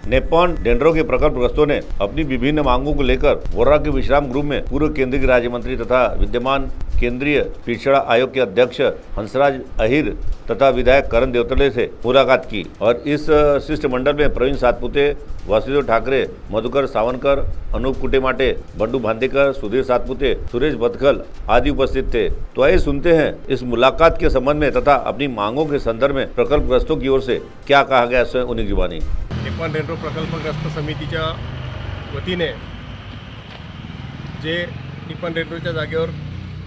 नेपॉन dendro के प्रकल्पग्रस्तों ने अपनी विभिन्न मांगों को लेकर वोर्रा के विश्राम गृह में पूर्व केंद्रीय राज्य मंत्री तथा विद्यमान केंद्रीय पिछड़ा आयोग के अध्यक्ष हंसराज अहिर तथा विधायक करण देवतले से मुलाकात की और इस शिष्टमंडल में प्रवीण सातपुते, वासुदेव ठाकरे, मधुकर सावनकर, अनूप कुटेमाटे, बंडू भांदेकर, सुधीर सातपुते, सुरेश बतखल आदि उपस्थित थे। तो आइए सुनते हैं इस मुलाकात के संबंध में तथा अपनी मांगों के संदर्भ में प्रकल्पग्रस्तों की ओर से क्या कहा गया है, उन्हीं की जुबानी। नेपॉन डेंड्रो प्रकल्पग्रस्त समितीच्या वतीने जे नेपॉन डेंड्रोच्या जागेवर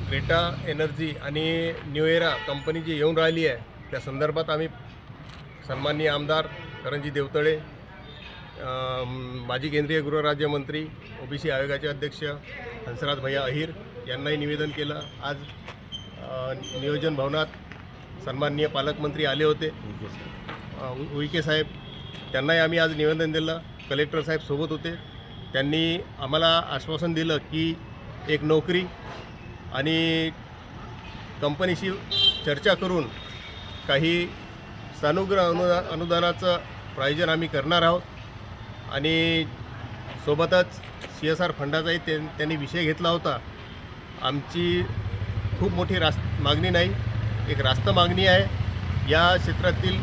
ग्रेटा एनर्जी आणि न्यू एरा कंपनी जी येऊन राहिली आहे त्या संदर्भात आम्ही सन्माननीय आमदार करणजी देवतळे, माजी केंद्रीय गृहराज्यमंत्री, ओबीसी आयोगाचे अध्यक्ष हंसराज भैया अहिर यांनाही निवेदन केलं। आज नियोजन भवनात सन्माननीय पालकमंत्री आले होते, उईके साहेब, त्यांनाही आम्ही आज निवेदन दिलं। कलेक्टर साहेब सोबत होते, त्यांनी आम्हाला आश्वासन दिलं की एक नोकरी आणि कंपनीशी चर्चा करून काही सानुग्रह अनुदानाचं प्रायोजन आम्ही करणार आहोत आणि सोबतच CSR फंडाचाही त्यांनी विषय घेतला होता। आमची खूप मोठी मागणी नाही, एक रास्त मागणी आहे। या क्षेत्रातील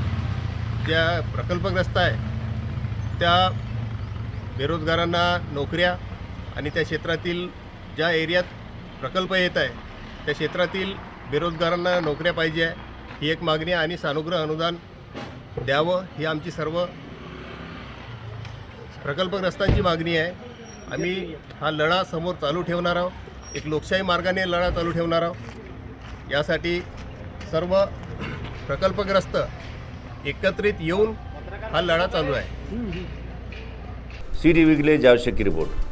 ज्या प्रकल्पग्रस्त आहे त्या बेरोजगारांना नोकऱ्या आणि त्या क्षेत्रातील ज्या एरियात प्रकल्प येत आहे त्या क्षेत्रातील बेरोजगारांना नोकऱ्या पाहिजे आहे, ही एक मागणी आहे आणि सानुग्रह अनुदान द्यावं ही आमची सर्व प्रकल्पग्रस्तांची मागणी आहे। आम्ही हा लढा समोर चालू ठेवणार आहोत, एक लोकशाही मार्गाने लढा चालू ठेवणार आहोत। यासाठी सर्व प्रकल्पग्रस्त एकत्रित येऊन हा लढा चालू आहे। CTV के लिए जावेद शेख की रिपोर्ट।